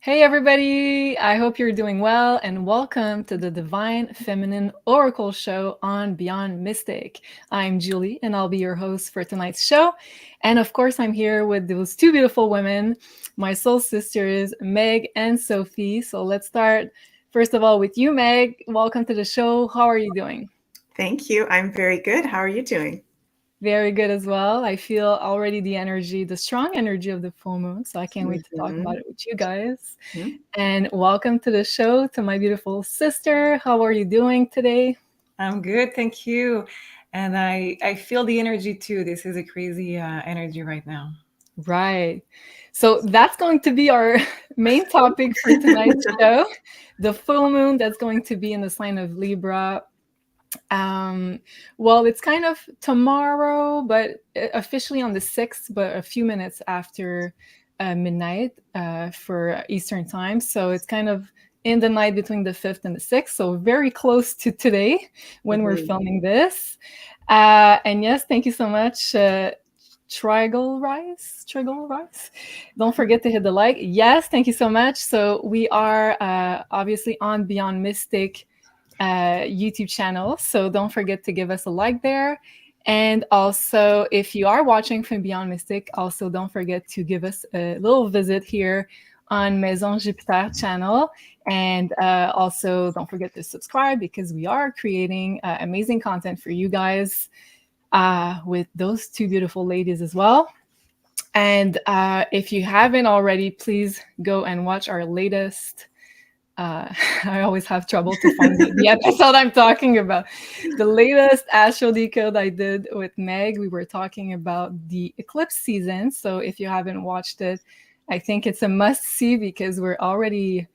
Hey everybody, I hope you're doing well and welcome to the Divine Feminine Oracle Show on Beyond Mystic. I'm Julie and I'll be your host for tonight's show. And of course, I'm here with those two beautiful women, my soul sisters, Meg and Sophie. So let's start first of all with you, Meg. Welcome to the show. How are you doing? Thank you. I'm very good. How are you doing? Very good as well. I feel already the energy, the strong energy of the full moon. So I can't wait to talk about Mhm. it with you guys. Mhm. And welcome to the show to my beautiful sister. How are you doing today? I'm good, thank you. And I feel the energy too. This is a crazy energy right now. Right. So that's going to be our main topic for tonight's show. The full moon that's going to be in the sign of Libra. Um, well, it's kind of tomorrow, but officially on the 6th, but a few minutes after midnight for Eastern time. So it's kind of in the night between the 5th and the 6th. So very close to today when we're Mhm. filming this. And yes, thank you so much. Trigle Rice. Don't forget to hit the like. Yes, thank you so much. So we are obviously on Beyond Mystic YouTube channel. So don't forget to give us a like there. And also, if you are watching from Beyond Mystic, also don't forget to give us a little visit here on Maison Jupiter channel. And also, don't forget to subscribe because we are creating amazing content for you guys with those two beautiful ladies as well. And if you haven't already, please go and watch our latest I always have trouble to find the episode I'm talking about. The latest Astro Decode I did with Meg, we were talking about the eclipse season. So if you haven't watched it, I think it's a must see because we're already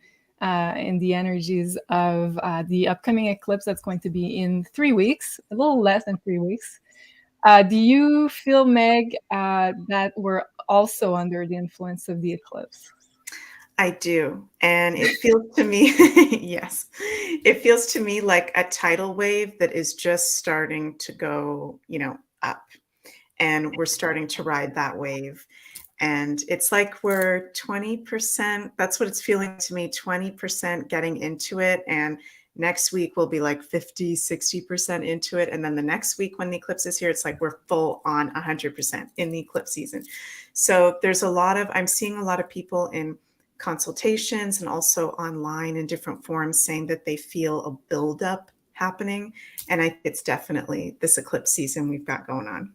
in the energies of the upcoming eclipse that's going to be in 3 weeks, a little less than 3 weeks. Do you feel, Meg, that we're also under the influence of the eclipse? I do. And it feels to me, yes, it feels to me like a tidal wave that is just starting to go, up. And we're starting to ride that wave. And it's like we're 20%, that's what it's feeling to me, 20% getting into it. And next week we'll be like 50, 60% into it. And then the next week when the eclipse is here, it's like we're full on 100% in the eclipse season. So I'm seeing a lot of people in consultations and also online in different forums saying that they feel a buildup happening. And I think it's definitely this eclipse season we've got going on.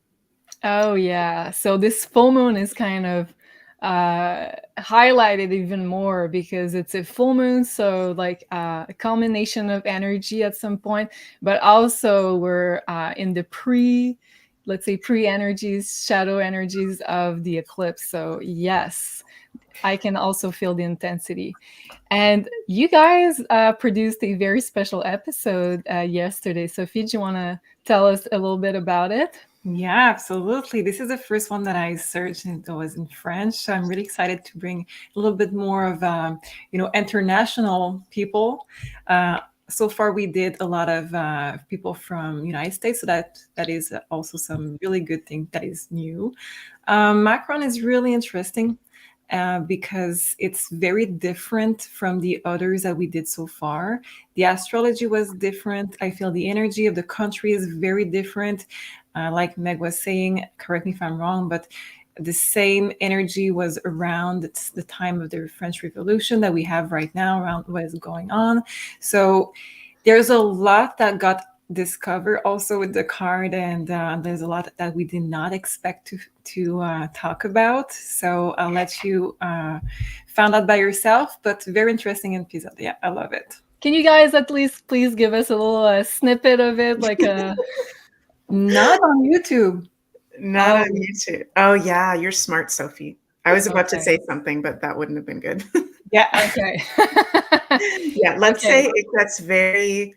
Oh yeah. So this full moon is kind of highlighted even more because it's a full moon, so like a culmination of energy at some point, but also we're in the let's say pre-energies, shadow energies of the eclipse. So yes, I can also feel the intensity. And you guys produced a very special episode yesterday. Sophie, do you want to tell us a little bit about it? Yeah, absolutely. This is the first one that I searched and it was in French. So I'm really excited to bring a little bit more of, international people. So far, we did a lot of people from United States. So that is also some really good thing that is new. Macron is really interesting. Because it's very different from the others that we did so far. The astrology was different. I feel the energy of the country is very different. Like Meg was saying, correct me if I'm wrong, but the same energy was around the time of the French Revolution that we have right now, around what is going on. So there's a lot that got discovered also with the card, and there's a lot that we did not expect to talk about. So I'll let you find out by yourself, but very interesting episode. Yeah, I love it. Can you guys at least please give us a little snippet of it, like a Not on YouTube. Not on oh, YouTube. Oh, yeah, you're smart, Sophie. I was about to okay, say something, but that wouldn't have been good. Yeah. okay, Yeah, let's okay. say that's very,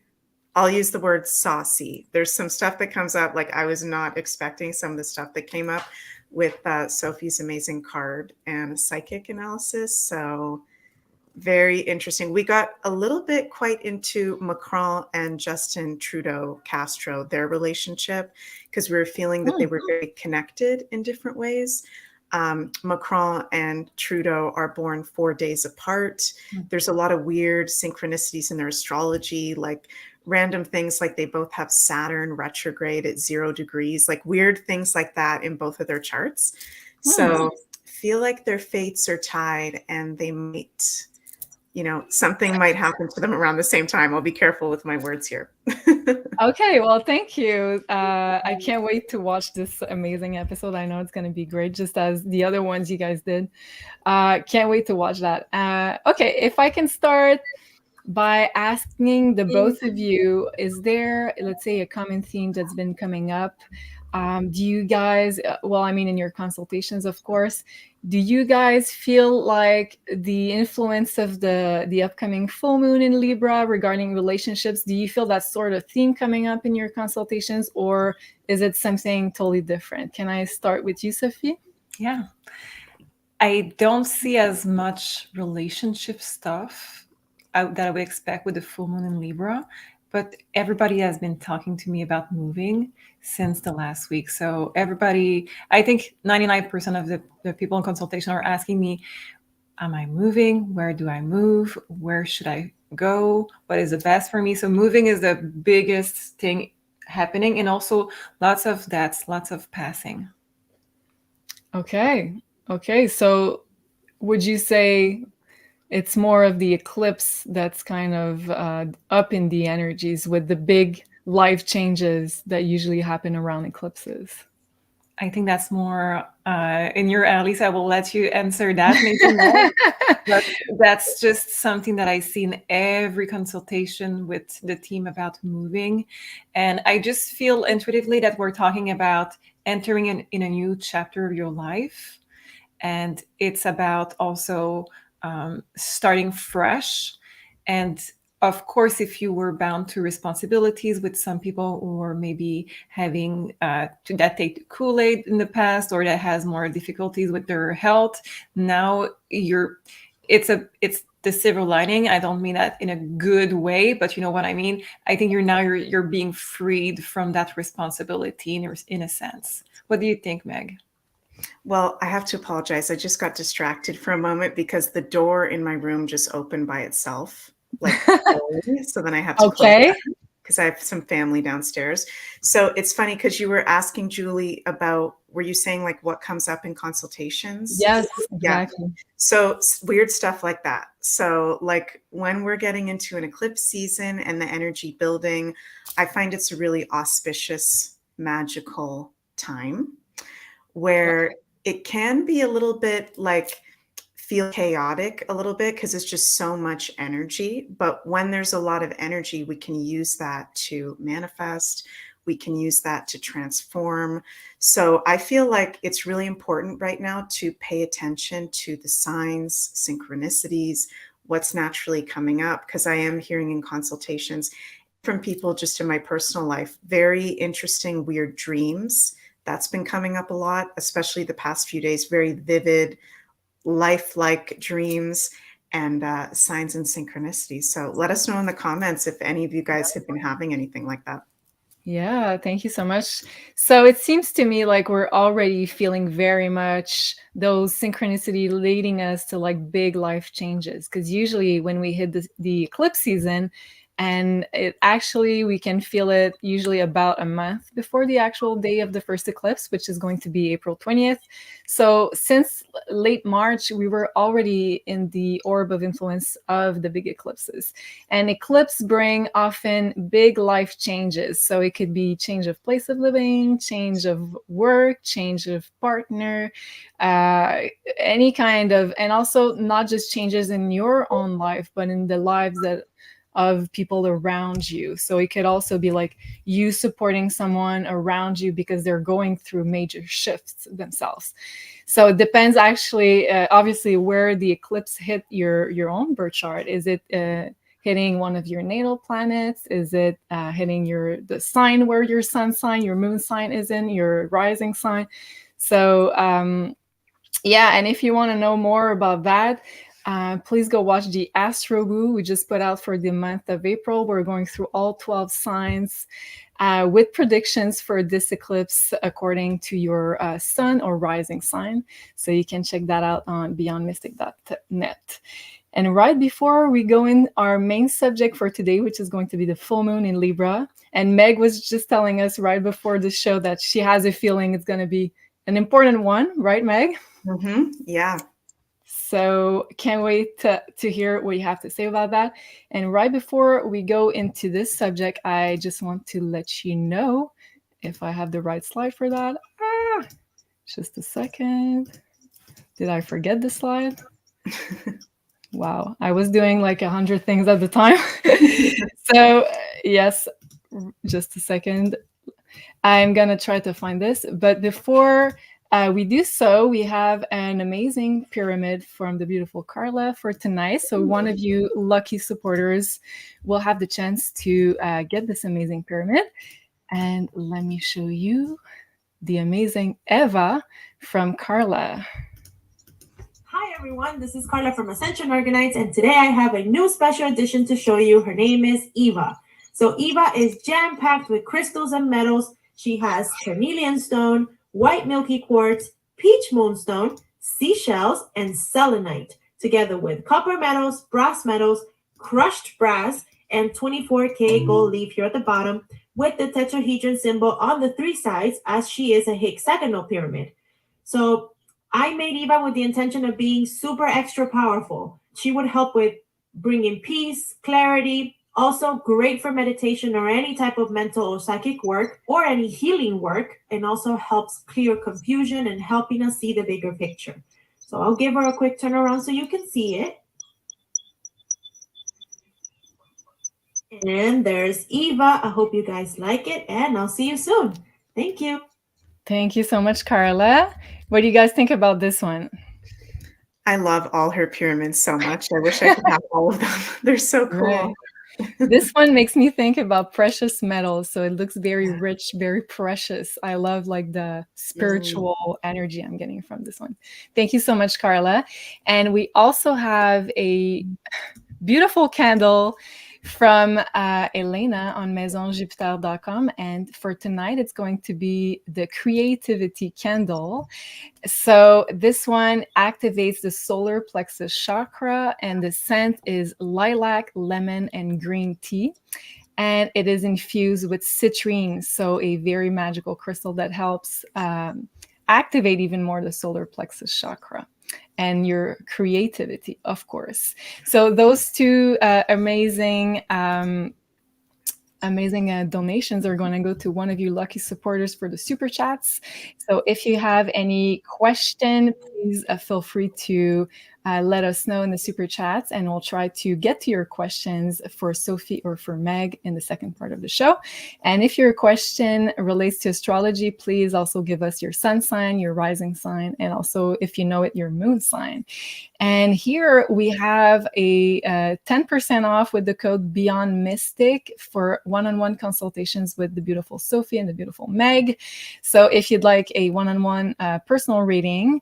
I'll use the word saucy. There's some stuff that comes up, like I was not expecting some of the stuff that came up with Sophie's amazing card and psychic analysis. So very interesting. We got a little bit quite into Macron and Justin Trudeau Castro, their relationship, because we were feeling that they Hmm. were very connected in different ways. Macron and Trudeau are born 4 days apart. There's a lot of weird synchronicities in their astrology, like random things like they both have Saturn retrograde at 0 degrees, like weird things like that in both of their charts. So feel like their fates are tied and they might, something might happen to them around the same time. I'll be careful with my words here. Okay, well, thank you. I can't wait to watch this amazing episode. I know it's going to be great, just as the other ones you guys did. Can't wait to watch that. Okay, if I can start by asking the both of you, is there, let's say, a common theme that's been coming up? Do you guys, well, I mean, in your consultations, of course, do you guys feel like the influence of the upcoming full moon in Libra regarding relationships, do you feel that sort of theme coming up in your consultations, or is it something totally different? Can I start with you, Sophie? Yeah. I don't see as much relationship stuff that I would expect with the full moon in Libra, but everybody has been talking to me about moving since the last week. So everybody, I think 99% of the people in consultation are asking me, am I moving? Where do I move? Where should I go? What is the best for me? So moving is the biggest thing happening, and also lots of deaths, lots of passing. Okay. So would you say it's more of the eclipse that's kind of up in the energies with the big life changes that usually happen around eclipses? I think that's more in your alley. I will let you answer that maybe more. But that's just something that I see in every consultation with the team about moving. And I just feel intuitively that we're talking about entering in a new chapter of your life. And it's about also starting fresh. And of course, if you were bound to responsibilities with some people, or maybe having that take Kool-Aid in the past, or that has more difficulties with their health, now it's the silver lining. I don't mean that in a good way, but you know what I mean. I think you're being freed from that responsibility in a sense. What do you think, Meg? Well, I have to apologize. I just got distracted for a moment because the door in my room just opened by itself, like so then I had to close that because I have some family downstairs. So it's funny because you were asking Julie about, were you saying like what comes up in consultations? Yes, exactly. Yeah. So weird stuff like that. So like when we're getting into an eclipse season and the energy building, I find it's a really auspicious, magical time where it can be a little bit like feel chaotic a little bit because it's just so much energy. But when there's a lot of energy, we can use that to manifest. We can use that to transform. So I feel like it's really important right now to pay attention to the signs, synchronicities, what's naturally coming up, because I am hearing in consultations from people just in my personal life, very interesting, weird dreams. That's been coming up a lot, especially the past few days, very vivid, lifelike dreams and signs and synchronicities. So let us know in the comments if any of you guys have been having anything like that. Yeah, thank you so much. So it seems to me like we're already feeling very much those synchronicity leading us to like big life changes. Because usually when we hit the eclipse season, and it actually, we can feel it usually about a month before the actual day of the first eclipse, which is going to be April 20th. So since late March, we were already in the orb of influence of the big eclipses. And eclipses bring often big life changes. So it could be change of place of living, change of work, change of partner, any kind of, and also not just changes in your own life, but in the lives of people around you. So it could also be like you supporting someone around you because they're going through major shifts themselves. So it depends actually, obviously, where the eclipse hit your own birth chart. Is it hitting one of your natal planets? Is it hitting the sign where your sun sign, your moon sign is in, your rising sign? So yeah, and if you want to know more about that, Please go watch the Astro Woo we just put out for the month of April. We're going through all 12 signs with predictions for this eclipse according to your sun or rising sign. So you can check that out on beyondmystic.net. And right before we go in our main subject for today, which is going to be the full moon in Libra, and Meg was just telling us right before the show that she has a feeling it's going to be an important one, right, Meg? Mm-hmm. Yeah. So can't wait to hear what you have to say about that. And right before we go into this subject, I just want to let you know if I have the right slide for that. Just a second. Did I forget the slide? Wow, I was doing like 100 things at the time. So yes, just a second. I'm gonna try to find this, but before we do so, we have an amazing pyramid from the beautiful Carla for tonight. So one of you lucky supporters will have the chance to get this amazing pyramid. And let me show you the amazing Eva from Carla. Hi everyone, this is Carla from Ascension Organites, and today I have a new special edition to show you. Her name is Eva. So Eva is jam-packed with crystals and metals. She has carnelian stone, white milky quartz, peach moonstone, seashells, and selenite, together with copper metals, brass metals, crushed brass, and 24K gold leaf here at the bottom, with the tetrahedron symbol on the three sides, as she is a hexagonal pyramid. So I made Eva with the intention of being super extra powerful. She would help with bringing peace, clarity, also great for meditation or any type of mental or psychic work or any healing work, and also helps clear confusion and helping us see the bigger picture. So I'll give her a quick turnaround so you can see it. And there's Eva. I hope you guys like it, and I'll see you soon. Thank you. Thank you so much, Carla. What do you guys think about this one? I love all her pyramids so much. I wish I could have all of them. They're so cool. Right. This one makes me think about precious metals. So it looks very rich, very precious. I love like the spiritual energy I'm getting from this one. Thank you so much, Carla. And we also have a beautiful candle from Elena on maisonjupiter.com. And for tonight, it's going to be the creativity candle. So this one activates the solar plexus chakra, and the scent is lilac, lemon, and green tea. And it is infused with citrine, so a very magical crystal that helps activate even more the solar plexus chakra and your creativity, of course. So those two amazing donations are going to go to one of you lucky supporters for the super chats. So if you have any question, please feel free to let us know in the super chats, and we'll try to get to your questions for Sophie or for Meg in the second part of the show. And if your question relates to astrology, please also give us your sun sign, your rising sign, and also, if you know it, your moon sign. And here we have a 10% off with the code Beyond Mystic for one-on-one consultations with the beautiful Sophie and the beautiful Meg. So if you'd like a one-on-one personal reading,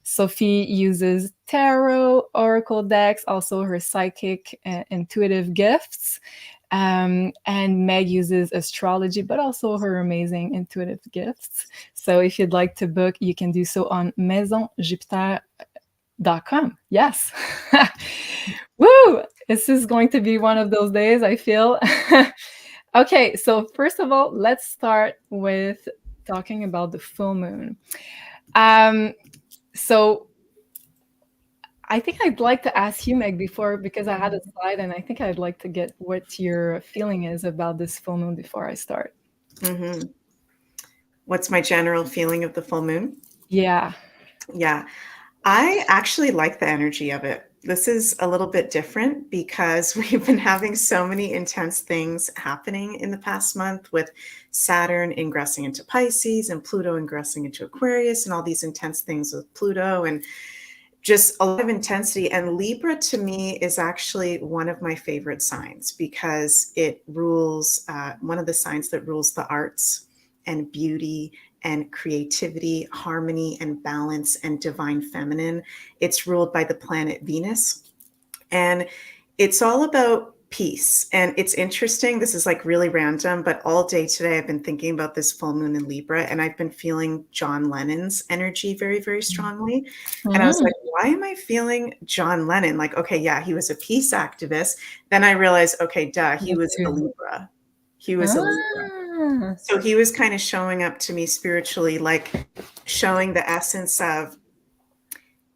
Sophie uses tarot, oracle decks, also her psychic intuitive gifts. And Meg uses astrology, but also her amazing intuitive gifts. So if you'd like to book, you can do so on maisonjupiter.com. Yes. Woo! This is going to be one of those days, I feel. Okay, so first of all, let's start with talking about the full moon. So I think I'd like to ask you, Meg, before, because I had a slide, and I think I'd like to get what your feeling is about this full moon before I start. Mm-hmm. What's my general feeling of the full moon? Yeah. Yeah. I actually like the energy of it. This is a little bit different because we've been having so many intense things happening in the past month, with Saturn ingressing into Pisces and Pluto ingressing into Aquarius, and all these intense things with Pluto, and just a lot of intensity. And Libra to me is actually one of my favorite signs because it rules, one of the signs that rules the arts and beauty and creativity, harmony and balance and divine feminine. It's ruled by the planet Venus. And it's all about peace. And it's interesting. This is like really random, but all day today I've been thinking about this full moon in Libra, and I've been feeling John Lennon's energy very, very strongly. And I was like, why am I feeling John Lennon? Like, okay, yeah, he was a peace activist. Then I realized, okay, duh, he was a Libra. He was a Libra. So he was kind of showing up to me spiritually, like showing the essence of,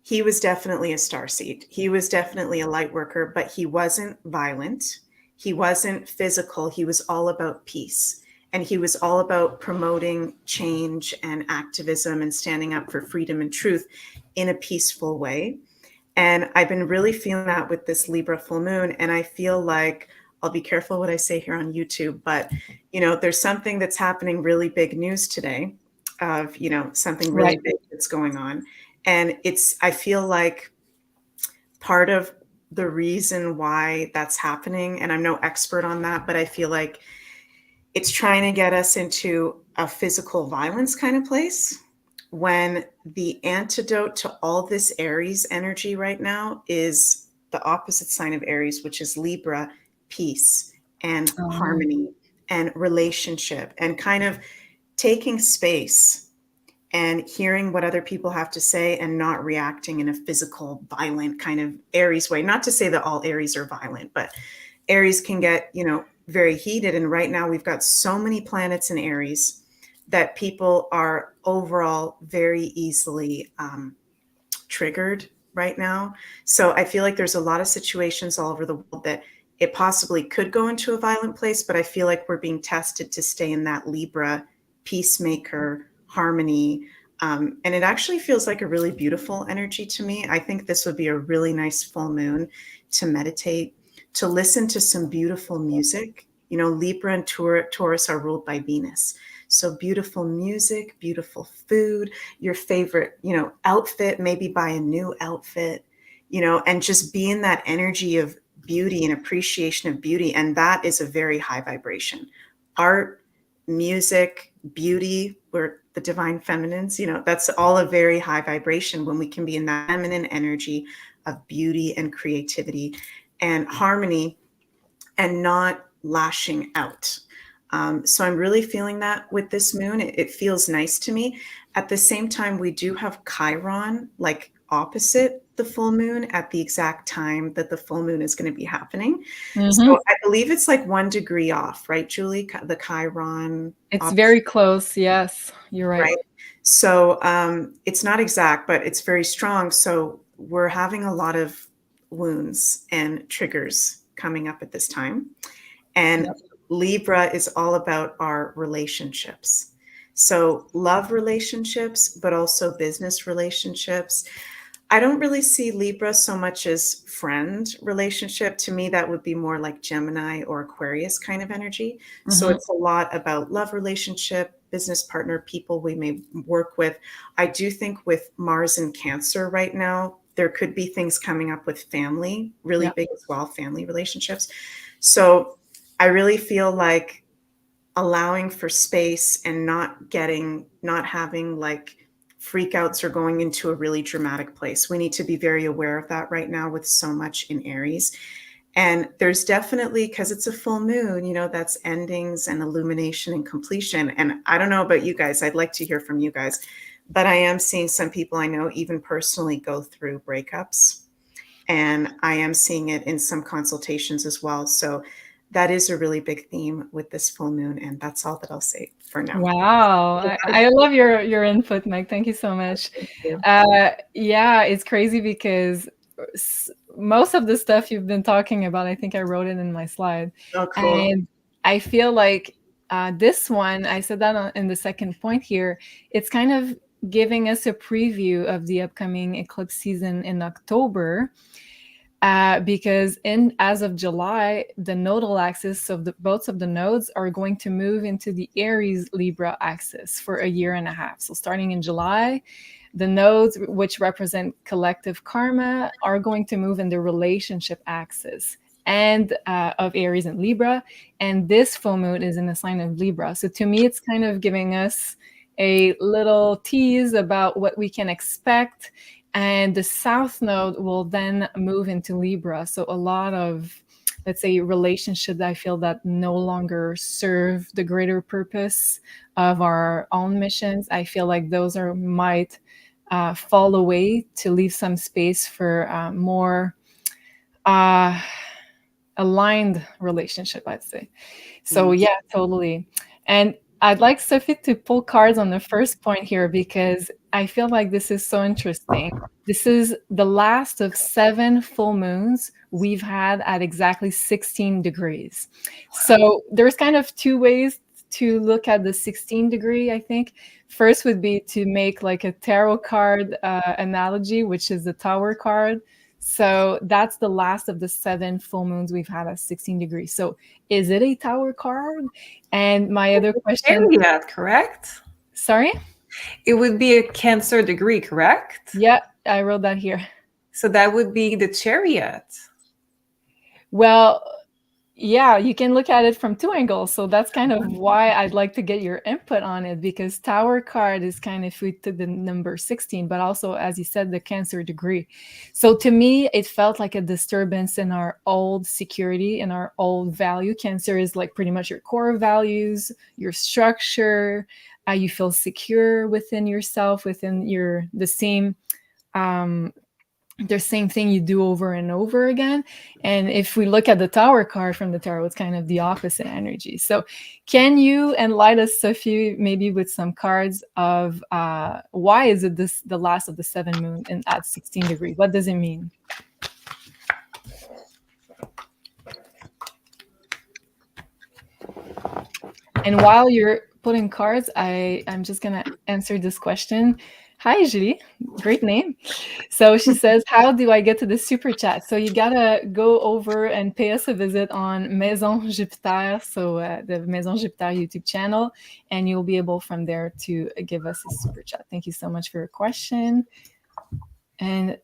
he was definitely a starseed. He was definitely a light worker, but he wasn't violent. He wasn't physical. He was all about peace. And he was all about promoting change and activism and standing up for freedom and truth in a peaceful way. And I've been really feeling that with this Libra full moon. And I feel like, I'll be careful what I say here on YouTube, but, you know, there's something that's happening, really big news today of, you know, something really big that's going on. And I feel like part of the reason why that's happening, and I'm no expert on that, but I feel like it's trying to get us into a physical violence kind of place, when the antidote to all this Aries energy right now is the opposite sign of Aries, which is Libra, peace and harmony and relationship, and kind of taking space and hearing what other people have to say and not reacting in a physical, violent kind of Aries way. Not to say that all Aries are violent, but Aries can get, you know, very heated. And right now we've got so many planets in Aries that people are overall very easily triggered right now. So I feel like there's a lot of situations all over the world that it possibly could go into a violent place, but I feel like we're being tested to stay in that Libra peacemaker harmony. And it actually feels like a really beautiful energy to me. I think this would be a really nice full moon to meditate, to listen to some beautiful music. You know, Libra and Taurus are ruled by Venus. So beautiful music, beautiful food, your favorite, you know, outfit, maybe buy a new outfit, you know, and just be in that energy of beauty and appreciation of beauty. And that is a very high vibration. Art, music, beauty, we're the divine feminines, you know, that's all a very high vibration when we can be in that feminine energy of beauty and creativity and harmony and not lashing out. So I'm really feeling that with this moon. It feels nice to me. At the same time, we do have Chiron, like opposite the full moon at the exact time that the full moon is going to be happening. So I believe it's like 1 degree off, right, Julie? The Chiron. It's opposite. very close. Yes, you're right. So it's not exact, but it's very strong. So we're having a lot of wounds and triggers coming up at this time. And Libra is all about our relationships. So love relationships, but also business relationships. I don't really see Libra so much as friend relationship. To me, that would be more like Gemini or Aquarius kind of energy. So it's a lot about love relationship, business partner, people we may work with. I do think with Mars in Cancer right now, there could be things coming up with family, really big as well, family relationships. So I really feel like allowing for space and not having like freakouts or going into a really dramatic place. We need to be very aware of that right now with so much in Aries. And there's definitely, because it's a full moon, you know, that's endings and illumination and completion. And I don't know about you guys, I'd like to hear from you guys, but I am seeing some people I know even personally go through breakups. And I am seeing it in some consultations as well. So that is a really big theme with this full moon. And that's all that I'll say for now. Wow. I love your input, Meg. Thank you so much. Yeah, it's crazy because most of the stuff you've been talking about, I think I wrote it in my slide. Oh, cool. And I feel like this one, I said that in the second point here, it's kind of giving us a preview of the upcoming eclipse season in October. Because as of July, the nodal axis of both of the nodes are going to move into the Aries Libra axis for a year and a half. So starting in July, the nodes, which represent collective karma, are going to move in the relationship axis and of Aries and Libra. And this full moon is in the sign of Libra. So to me, it's kind of giving us a little tease about what we can expect. And the South Node will then move into Libra. So a lot of, let's say, relationships that I feel that no longer serve the greater purpose of our own missions, I feel like those might fall away to leave some space for more aligned relationship, I'd say. So yeah, totally. And I'd like Sophie to pull cards on the first point here, because I feel like this is so interesting. This is the last of 7 full moons we've had at exactly 16 degrees. So there's kind of 2 ways to look at the 16-degree, I think. First would be to make like a tarot card analogy, which is the Tower card. So that's the last of the 7 full moons we've had at 16 degrees. So is it a Tower card? And my other question... Chariot, correct? Sorry? It would be a Cancer degree, correct? Yeah, I wrote that here. So that would be the Chariot. Well, yeah, you can look at it from 2 angles. So that's kind of why I'd like to get your input on it, because Tower card is kind of, if we took the number 16, but also, as you said, the Cancer degree. So to me, it felt like a disturbance in our old security, in our old value. Cancer is like pretty much your core values, your structure, you feel secure within yourself, within the same thing you do over and over again. And if we look at the Tower card from the tarot, it's kind of the opposite energy. So can you enlighten us, Sophie, maybe with some cards of why is it the last of the 7 moon and at 16 degrees? What does it mean? And while you're putting cards, I'm just going to answer this question. Hi, Julie. Great name. So she says, how do I get to the super chat? So you got to go over and pay us a visit on Maison Jupiter, so the Maison Jupiter YouTube channel, and you'll be able from there to give us a super chat. Thank you so much for your question. And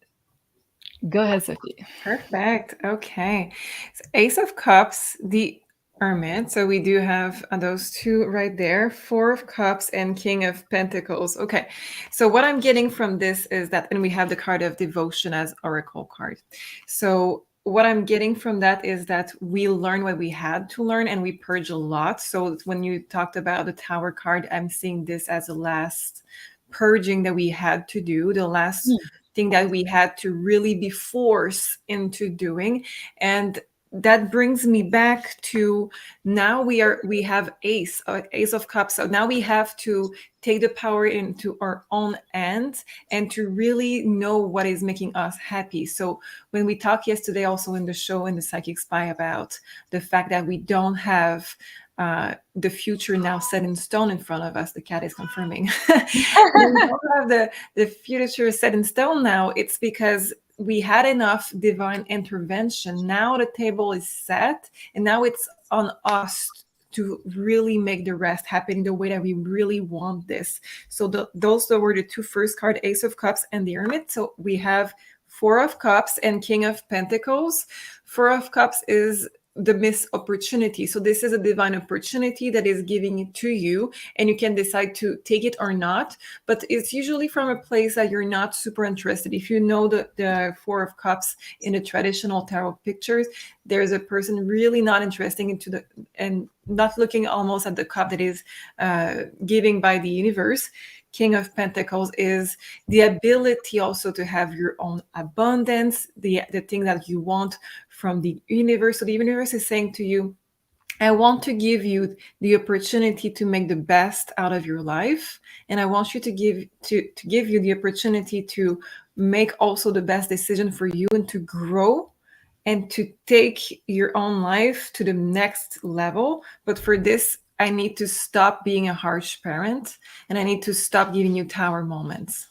go ahead, Sophie. Perfect. Okay. So Ace of Cups, the Hermit. So we do have those 2 right there, 4 of Cups and King of Pentacles. Okay. So what I'm getting from this is that, and we have the card of Devotion as Oracle card. So what I'm getting from that is that we learn what we had to learn, and we purge a lot. So when you talked about the Tower card, I'm seeing this as the last purging that we had to do, the last thing that we had to really be forced into doing. And that brings me back to now we have Ace of Cups. So now we have to take the power into our own hands and to really know what is making us happy. So when we talked yesterday also in the show, in the Psychic Spy, about the fact that we don't have the future now set in stone in front of us, the cat is confirming. We don't have the future set in stone now. It's because we had enough divine intervention. Now the table is set, and now it's on us to really make the rest happen the way that we really want this. So those were the 2 first cards, Ace of Cups and the Hermit. So we have 4 of Cups and King of Pentacles. 4 of Cups is the missed opportunity. So this is a divine opportunity that is giving it to you, and you can decide to take it or not, but it's usually from a place that you're not super interested. If you know the 4 of Cups in the traditional tarot pictures, there's a person really not interested into and not looking almost at the cup that is giving by the universe. King of Pentacles is the ability also to have your own abundance, the thing that you want from the universe. So the universe is saying to you, I want to give you the opportunity to make the best out of your life. And I want you to give you the opportunity to make also the best decision for you and to grow and to take your own life to the next level. But for this, I need to stop being a harsh parent, and I need to stop giving you tower moments.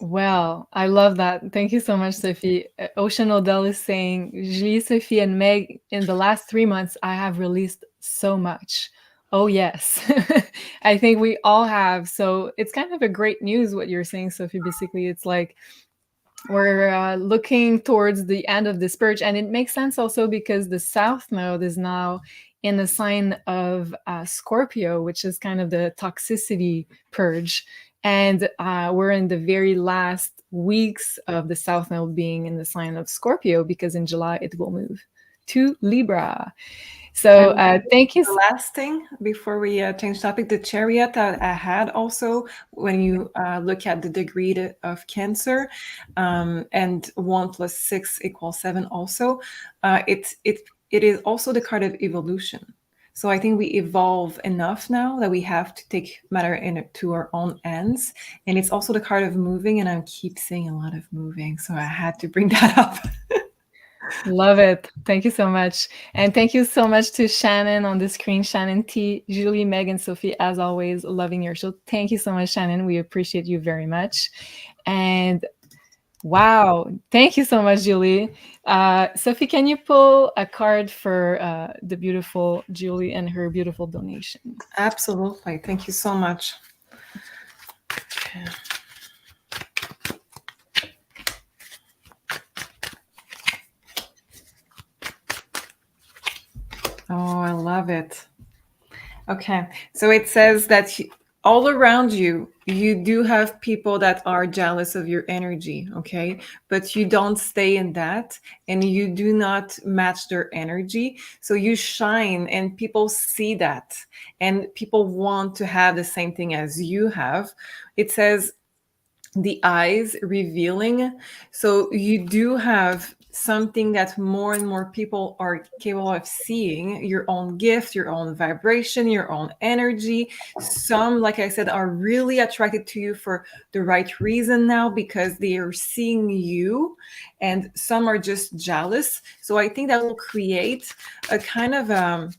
Well, I love that. Thank you so much, Sophie. Ocean Odell is saying, Julie, Sophie, and Meg, in the last 3 months, I have released so much. Oh, yes. I think we all have. So it's kind of a great news what you're saying, Sophie. Basically, it's like we're looking towards the end of this purge. And it makes sense also because the South Node is now in the sign of Scorpio, which is kind of the toxicity purge. And we're in the very last weeks of the South Node being in the sign of Scorpio, because in July it will move to Libra. So thank you. The last thing before we change topic, the chariot that I had also, when you look at the degree of Cancer, and 1 + 6 = 7 also, it is also the card of evolution. So I think we evolve enough now that we have to take matter into our own hands. And it's also the card of moving, and I keep saying a lot of moving. So I had to bring that up. Love it. Thank you so much. And thank you so much to Shannon on the screen, Shannon T, Julie, Meg, and Sophie, as always, loving your show. Thank you so much, Shannon. We appreciate you very much. And wow, thank you so much, Julie. Sophie, can you pull a card for the beautiful Julie and her beautiful donation? Absolutely. Thank you so much. Okay. Oh, I love it. Okay, so it says that all around you, you do have people that are jealous of your energy, okay? But you don't stay in that, and you do not match their energy. So you shine, and people see that, and people want to have the same thing as you have. It says the eyes revealing. So you do have something that more and more people are capable of seeing, your own gift, your own vibration, your own energy. Some, like I said, are really attracted to you for the right reason now because they are seeing you, and some are just jealous. So I think that will create a kind of a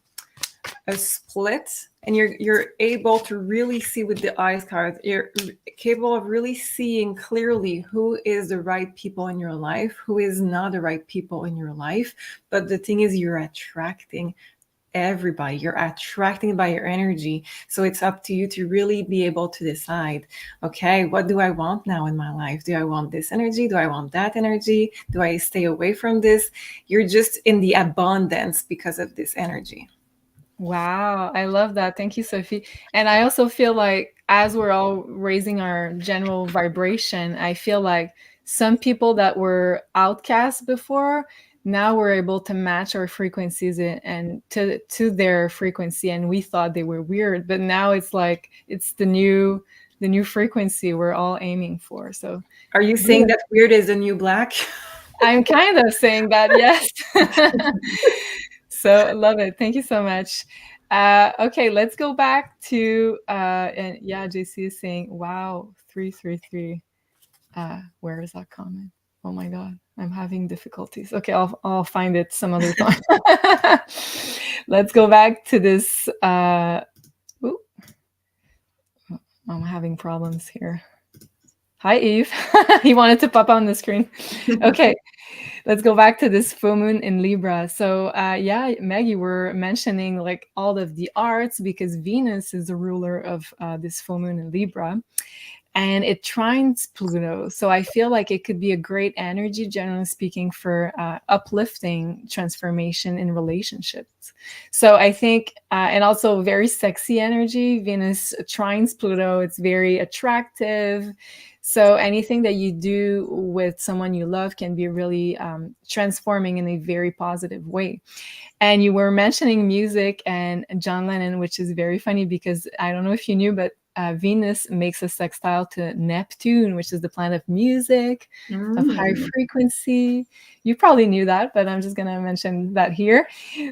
split, and you're able to really see with the eyes card. You're capable of really seeing clearly who is the right people in your life, who is not the right people in your life. But the thing is, you're attracting everybody. You're attracting by your energy. So it's up to you to really be able to decide, okay, what do I want now in my life? Do I want this energy? Do I want that energy? Do I stay away from this? You're just in the abundance because of this energy. Wow, I love that. Thank you, Sophie. And I also feel like as we're all raising our general vibration, I feel like some people that were outcasts before, now we're able to match our frequencies and to their frequency, and we thought they were weird, but now it's like it's the new frequency we're all aiming for. So are you saying that weird is the new black? I'm kind of saying that, yes. So love it. Thank you so much. Okay, let's go back to and yeah, JC is saying, wow, 333. Where is that comment? Oh my god, I'm having difficulties. Okay, I'll find it some other time. Let's go back to this. Ooh, I'm having problems here. Hi, Eve. He wanted to pop on the screen. Okay. Let's go back to this full moon in Libra. So yeah, Meg, you were mentioning like all of the arts because Venus is the ruler of this full moon in Libra, and it trines Pluto. So I feel like it could be a great energy, generally speaking, for uplifting transformation in relationships. So I think, and also very sexy energy. Venus trines Pluto. It's very attractive. So anything that you do with someone you love can be really transforming in a very positive way. And you were mentioning music and John Lennon, which is very funny because I don't know if you knew, but Venus makes a sextile to Neptune, which is the planet of music, of high frequency. You probably knew that, but I'm just going to mention that here.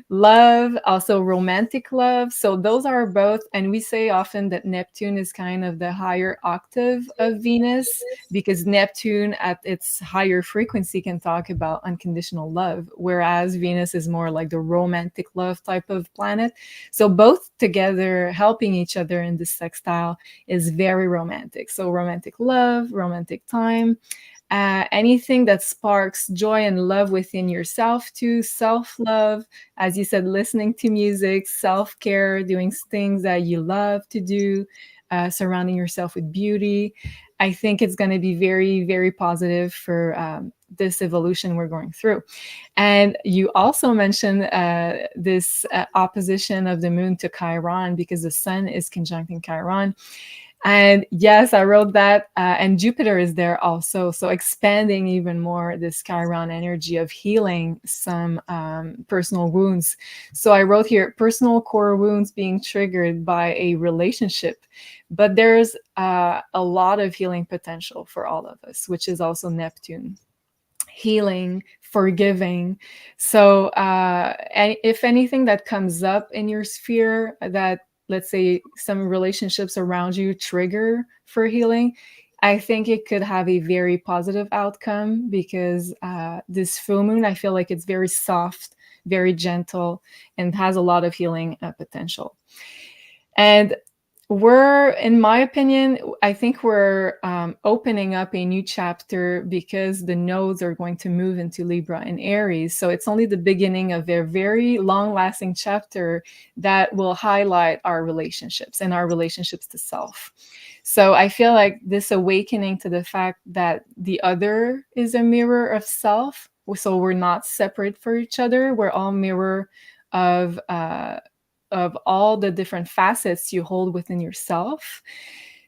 Love, also romantic love. So those are both, and we say often that Neptune is kind of the higher octave of Venus because Neptune at its higher frequency can talk about unconditional love, whereas Venus is more like the romantic love type of planet. So both together helping each other in this sextile is very romantic. So romantic love, romantic time, anything that sparks joy and love within yourself too, self-love, as you said, listening to music, self-care, doing things that you love to do, surrounding yourself with beauty. I think it's going to be very, very positive for this evolution we're going through. And you also mentioned this opposition of the moon to Chiron because the sun is conjuncting Chiron. And yes, I wrote that. And Jupiter is there also. So expanding even more this Chiron energy of healing some personal wounds. So I wrote here personal core wounds being triggered by a relationship. But there's a lot of healing potential for all of us, which is also Neptune. Healing, forgiving. So and if anything that comes up in your sphere that, let's say, some relationships around you trigger for healing, I think it could have a very positive outcome, because this full moon, I feel like it's very soft, very gentle, and has a lot of healing potential. And we're, in my opinion, I think we're opening up a new chapter, because the nodes are going to move into Libra and Aries. So it's only the beginning of a very long-lasting chapter that will highlight our relationships and our relationships to self. So I feel like this awakening to the fact that the other is a mirror of self. So we're not separate for each other. We're all mirror of all the different facets you hold within yourself.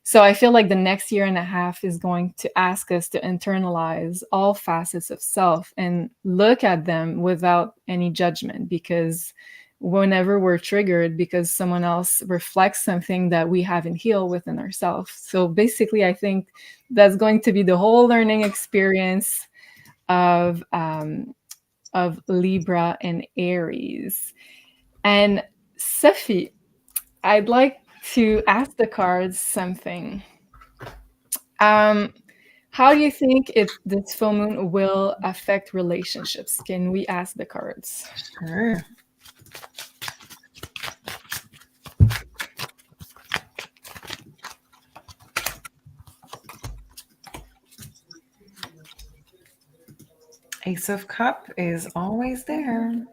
So I feel like the next year and a half is going to ask us to internalize all facets of self and look at them without any judgment, because whenever we're triggered because someone else reflects something that we haven't healed within ourselves. So basically, I think that's going to be the whole learning experience of Libra and Aries. And Sophie, I'd like to ask the cards something. How do you think this full moon will affect relationships? Can we ask the cards? Sure. Ace of Cup is always there.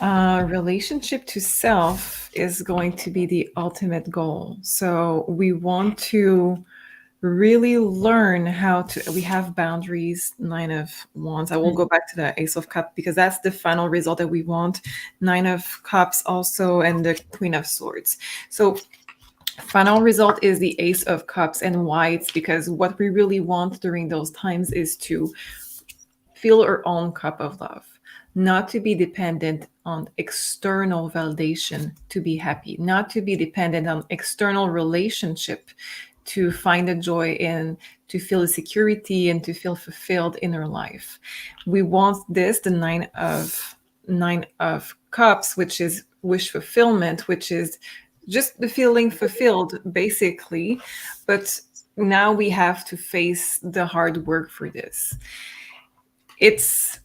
Relationship to self is going to be the ultimate goal. So we want to really learn how to, we have boundaries, 9 of Wands. I will go back to the Ace of Cups because that's the final result that we want. 9 of Cups also, and the Queen of Swords. So final result is the Ace of Cups. And why? It's because what we really want during those times is to fill our own cup of love, not to be dependent on external validation to be happy, not to be dependent on external relationship to find the joy in, to feel the security and to feel fulfilled in our life. We want this, the 9 of Cups, which is wish fulfillment, which is just the feeling fulfilled, basically. But now we have to face the hard work for this. It's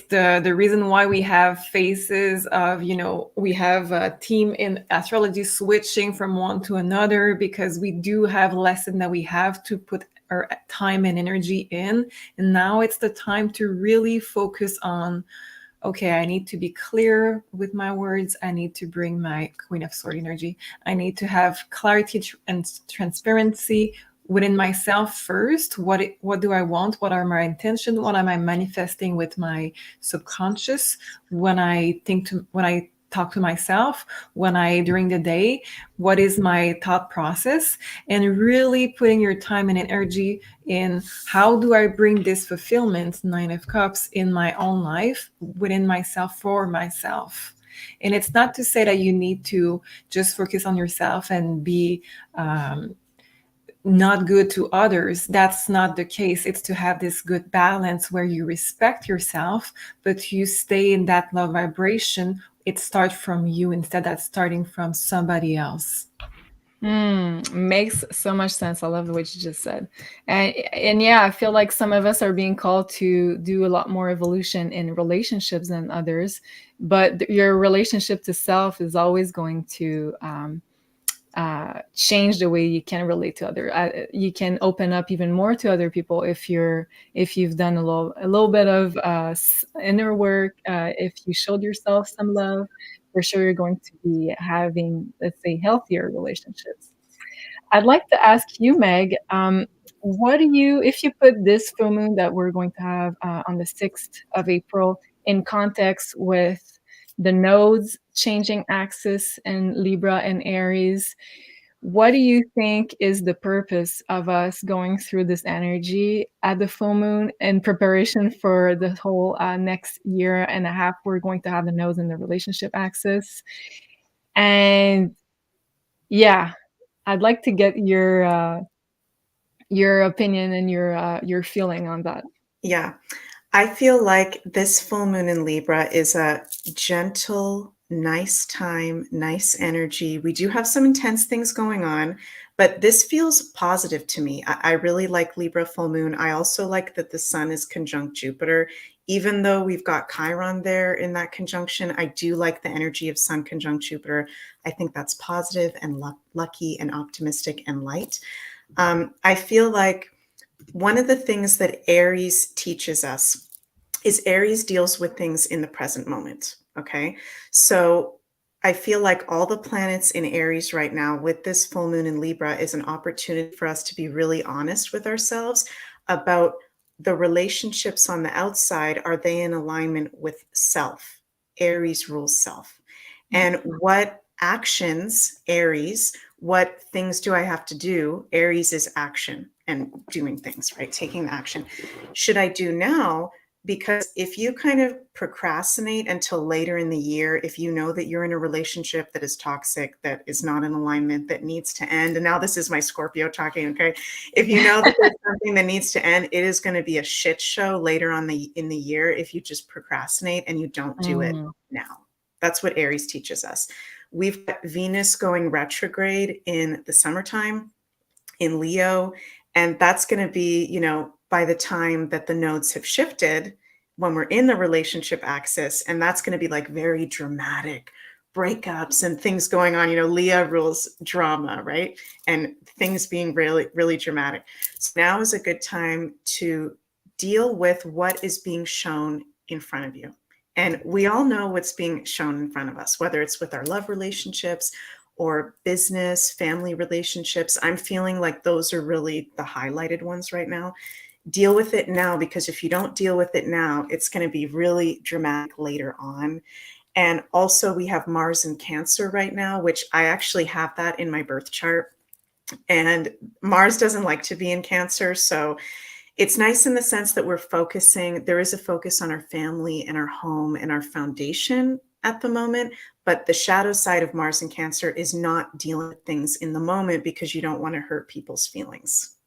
the reason why we have phases of, we have a team in astrology switching from one to another, because we do have lesson that we have to put our time and energy in. And now it's the time to really focus on, okay, I need to be clear with my words. I need to bring my Queen of Swords energy. I need to have clarity and transparency within myself first. What do I want? What are my intentions? What am I manifesting with my subconscious when I talk to myself, during the day? What is my thought process? And really putting your time and energy in, how do I bring this fulfillment, 9 of Cups, in my own life, within myself, for myself. And it's not to say that you need to just focus on yourself and be not good to others. That's not the case. It's to have this good balance where you respect yourself, but you stay in that love vibration. It starts from you instead of starting from somebody else. Makes so much sense. I love what you just said. And yeah, I feel like some of us are being called to do a lot more evolution in relationships than others, but your relationship to self is always going to change the way you can relate to other. You can open up even more to other people if you've done a little bit of inner work. If you showed yourself some love, for sure you're going to be having, let's say, healthier relationships. I'd like to ask you, Meg, what do you, if you put this full moon that we're going to have on the 6th of April in context with the nodes changing axis in Libra and Aries, what do you think is the purpose of us going through this energy at the full moon in preparation for the whole next year and a half? We're going to have the nodes in the relationship axis. And yeah, I'd like to get your opinion and your feeling on that. Yeah. I feel like this full moon in Libra is a gentle, nice time, nice energy. We do have some intense things going on, but this feels positive to me. I really like Libra full moon. I also like that the sun is conjunct Jupiter. Even though we've got Chiron there in that conjunction, I do like the energy of sun conjunct Jupiter. I think that's positive and lucky and optimistic and light. I feel like one of the things that Aries teaches us is Aries deals with things in the present moment. Okay. So I feel like all the planets in Aries right now with this full moon in Libra is an opportunity for us to be really honest with ourselves about the relationships on the outside. Are they in alignment with self? Aries rules self. And what actions, Aries, what things do I have to do? Aries is action and doing things, right? Taking action. Should I do now? Because if you kind of procrastinate until later in the year, if you know that you're in a relationship that is toxic, that is not in alignment, that needs to end, and now this is my Scorpio talking, okay? If you know that there's something that needs to end, it is going to be a shit show later on in the year if you just procrastinate and you don't do it now. That's what Aries teaches us. We've got Venus going retrograde in the summertime in Leo, and that's going to be, you know, by the time that the nodes have shifted when we're in the relationship axis, and that's going to be like very dramatic breakups and things going on. You know, Leo rules drama, right? And things being really, really dramatic. So now is a good time to deal with what is being shown in front of you. And we all know what's being shown in front of us, whether it's with our love relationships or business, family relationships. I'm feeling like those are really the highlighted ones right now. Deal with it now, because if you don't deal with it now, it's going to be really dramatic later on. And also we have Mars in Cancer right now, which I actually have that in my birth chart. And Mars doesn't like to be in Cancer. So it's nice in the sense that we're focusing, there is a focus on our family and our home and our foundation at the moment, but the shadow side of Mars in Cancer is not dealing with things in the moment because you don't want to hurt people's feelings.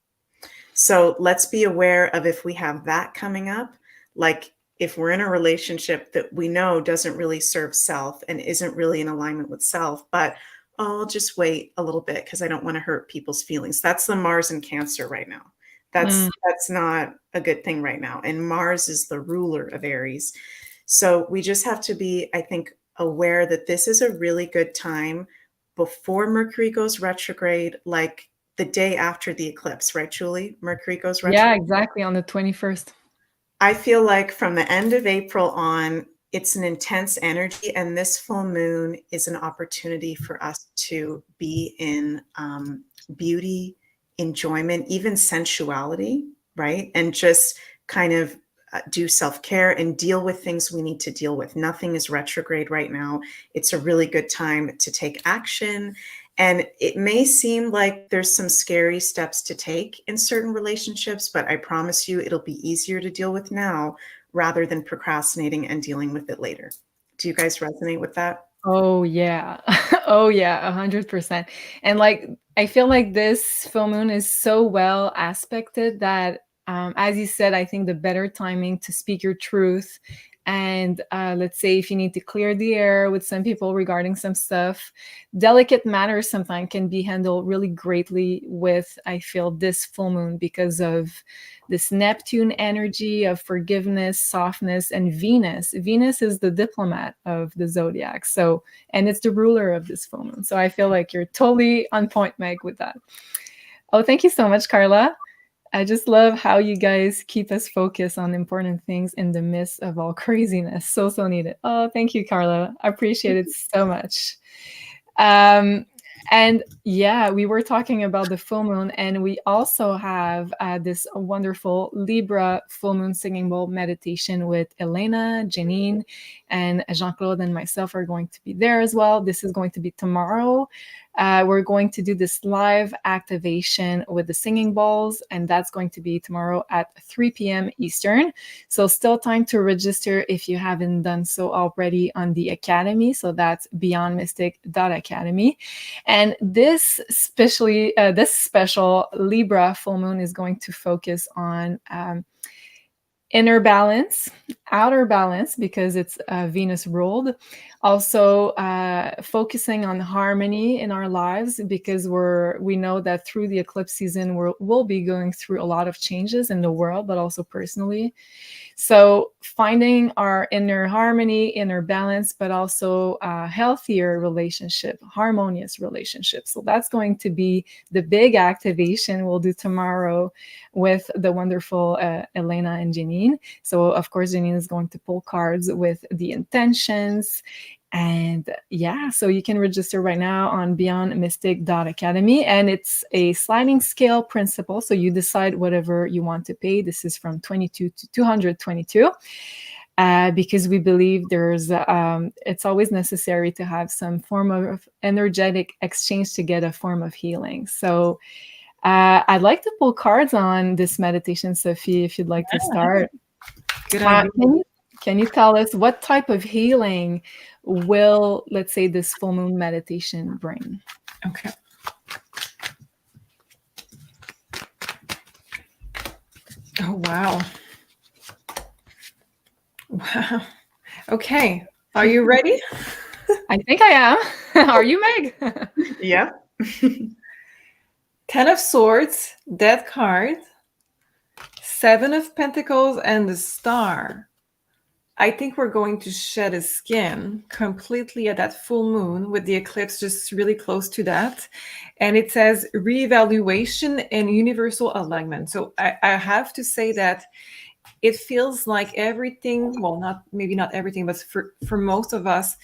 So let's be aware of if we have that coming up, like if we're in a relationship that we know doesn't really serve self and isn't really in alignment with self, but I'll just wait a little bit because I don't want to hurt people's feelings. That's the Mars in Cancer right now. That's not a good thing right now. And Mars is the ruler of Aries. So we just have to be, I think, aware that this is a really good time before Mercury goes retrograde, like the day after the eclipse, right, Julie? Mercury goes retrograde. Yeah, exactly, on the 21st. I feel like from the end of April on, it's an intense energy, and this full moon is an opportunity for us to be in beauty, enjoyment, even sensuality, right? And just kind of do self-care and deal with things we need to deal with. Nothing is retrograde right now. It's a really good time to take action. And it may seem like there's some scary steps to take in certain relationships, but I promise you it'll be easier to deal with now rather than procrastinating and dealing with it later. Do you guys resonate with that? Oh yeah. Oh yeah, 100%. And like I feel like this full moon is so well aspected that as you said, I think the better timing to speak your truth, and let's say if you need to clear the air with some people regarding some stuff, delicate matters sometimes can be handled really greatly with, I feel, this full moon because of this Neptune energy of forgiveness, softness, and Venus. Venus is the diplomat of the zodiac. So, and it's the ruler of this full moon. So I feel like you're totally on point, Meg, with that. Oh, thank you so much, Carla. I just love how you guys keep us focused on important things in the midst of all craziness. So needed. Oh, thank you, Carla. I appreciate it so much. And yeah, we were talking about the full moon, and we also have this wonderful Libra full moon singing bowl meditation with Elena, Janine, and Jean-Claude and myself are going to be there as well. This is going to be tomorrow. we're going to do this live activation with the singing bowls, and that's going to be tomorrow at 3 p.m. Eastern. So still time to register if you haven't done so already on the Academy. So that's beyondmystic.academy. And this special Libra full moon is going to focus on inner balance, outer balance, because it's Venus ruled. Also focusing on harmony in our lives, because we know that through the eclipse season we'll be going through a lot of changes in the world, but also personally. So finding our inner harmony, inner balance, but also a healthier relationship, harmonious relationship. So that's going to be the big activation we'll do tomorrow with the wonderful Elena and Janine. So of course, Janine is going to pull cards with the intentions. And yeah, so you can register right now on beyondmystic.academy, and it's a sliding scale principle. So you decide whatever you want to pay. This is from 22 to 222. Because we believe it's always necessary to have some form of energetic exchange to get a form of healing. So I'd like to pull cards on this meditation, Sophie, if you'd like to start. Good idea. Can you tell us what type of healing will, let's say, this full moon meditation bring? Okay. Oh, wow. Wow. Okay. Are you ready? I think I am. Are you, Meg? Yeah. 10 of Swords, Death card, 7 of Pentacles, and the Star. I think we're going to shed a skin completely at that full moon, with the eclipse just really close to that. And it says reevaluation and universal alignment. So I have to say that it feels like everything, well, maybe not everything, but for most of us,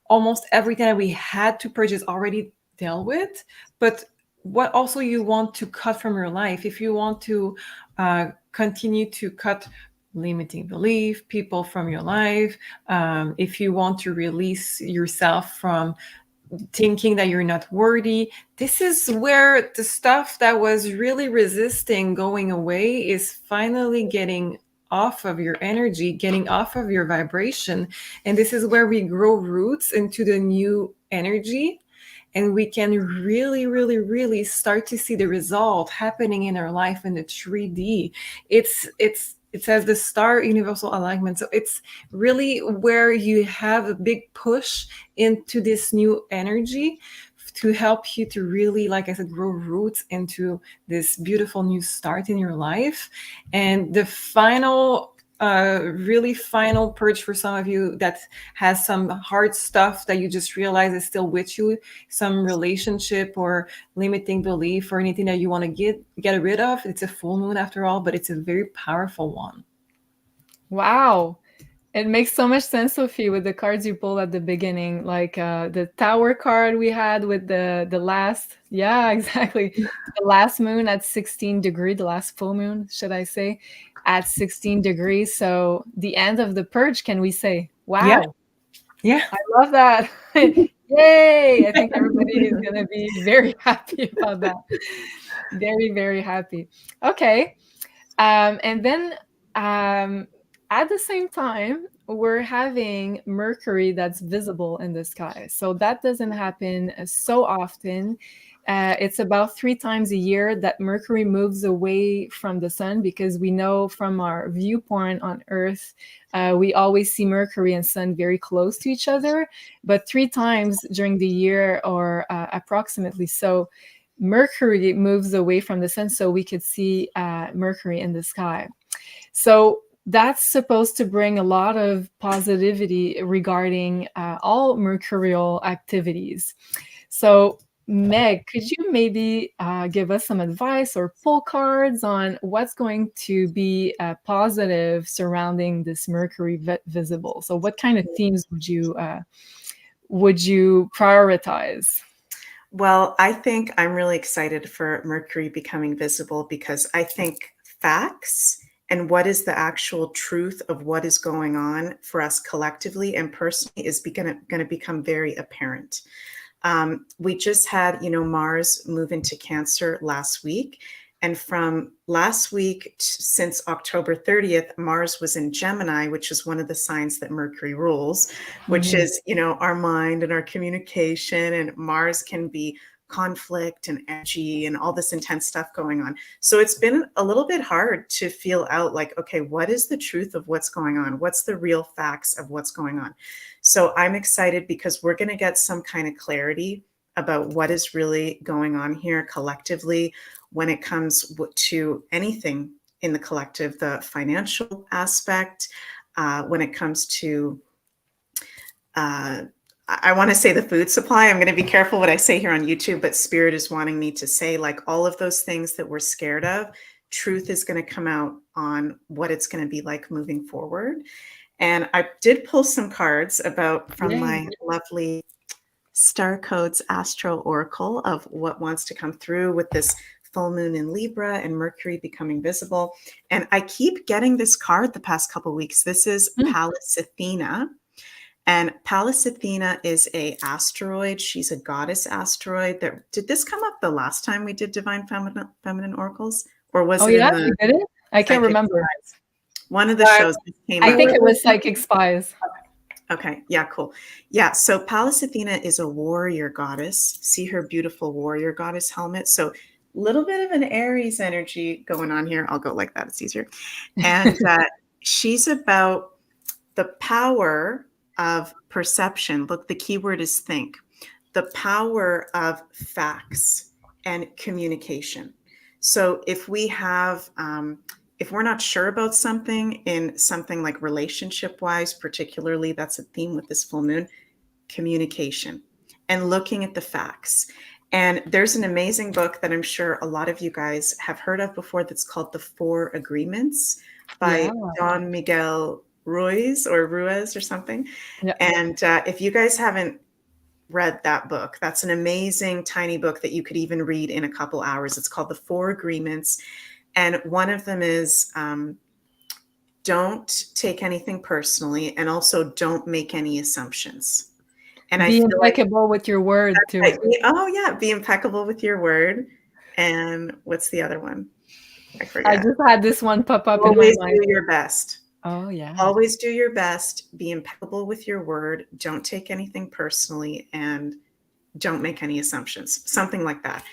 almost everything that we had to purchase already dealt with. But what also you want to cut from your life, if you want to continue to cut limiting belief, people from your life, if you want to release yourself from thinking that you're not worthy, this is where the stuff that was really resisting going away is finally getting off of your energy, getting off of your vibration. And this is where we grow roots into the new energy. And we can really, really, really start to see the result happening in our life in the 3D. It says the Star universal alignment. So it's really where you have a big push into this new energy to help you to really, like I said, grow roots into this beautiful new start in your life. And the final really final purge for some of you that has some hard stuff that you just realize is still with you, some relationship or limiting belief or anything that you want to get rid of. It's a full moon after all, but it's a very powerful one. Wow. It makes so much sense, Sophie, with the cards you pulled at the beginning, like the Tower card we had with the last, yeah, exactly. The last moon at 16 degrees, the last full moon, should I say, at 16 degrees. So the end of the purge, can we say? Wow. Yeah. I love that. Yay. I think everybody is going to be very happy about that. Very, very happy. Okay. And then at the same time, we're having Mercury that's visible in the sky. So that doesn't happen so often. It's about 3 times a year that Mercury moves away from the sun, because we know from our viewpoint on Earth, we always see Mercury and sun very close to each other. But 3 times during the year, or approximately so, Mercury moves away from the sun, so we could see Mercury in the sky. So that's supposed to bring a lot of positivity regarding all mercurial activities. So Meg, could you maybe give us some advice or pull cards on what's going to be positive surrounding this Mercury visible? So what kind of themes would you prioritize? Well, I think I'm really excited for Mercury becoming visible, because I think facts and what is the actual truth of what is going on for us collectively and personally is going to become very apparent. We just had, Mars move into Cancer last week. And from last week, since October 30th, Mars was in Gemini, which is one of the signs that Mercury rules, which is, our mind and our communication. And Mars can be conflict and energy and all this intense stuff going on. So it's been a little bit hard to feel out like, okay, what is the truth of what's going on? What's the real facts of what's going on? So I'm excited because we're going to get some kind of clarity about what is really going on here collectively when it comes to anything in the collective, the financial aspect, when it comes to I want to say the food supply. I'm going to be careful what I say here on YouTube, but Spirit is wanting me to say like all of those things that we're scared of, truth is going to come out on what it's going to be like moving forward. And I did pull some cards from my lovely Star Codes Astro Oracle of what wants to come through with this full moon in Libra and Mercury becoming visible. And I keep getting this card the past couple of weeks. This is Pallas Athena. And Pallas Athena is a asteroid. She's a goddess asteroid. Did this come up the last time we did Divine Feminine Oracles? Or was it in the we did it? I can't remember. Spies? One of the shows that came I up. think it was Psychic Spies. Okay. Yeah, cool. Yeah. So Pallas Athena is a warrior goddess. See her beautiful warrior goddess helmet. So a little bit of an Aries energy going on here. I'll go like that. It's easier. And she's about the power of perception. Look, the key word is think. The power of facts and communication. So if we have, if we're not sure about something in something like relationship wise, particularly, that's a theme with this full moon, communication and looking at the facts. And there's an amazing book that I'm sure a lot of you guys have heard of before that's called The 4 Agreements by Don Miguel Ruiz or something. Yeah. And if you guys haven't read that book, that's an amazing tiny book that you could even read in a couple hours. It's called The 4 Agreements. And one of them is don't take anything personally, and also don't make any assumptions. And be impeccable with your word too. Right. Oh yeah, be impeccable with your word. And what's the other one? I forget. I just had this one pop up Always in my mind. Do your best. Oh yeah. Always do your best. Be impeccable with your word. Don't take anything personally, and don't make any assumptions. Something like that.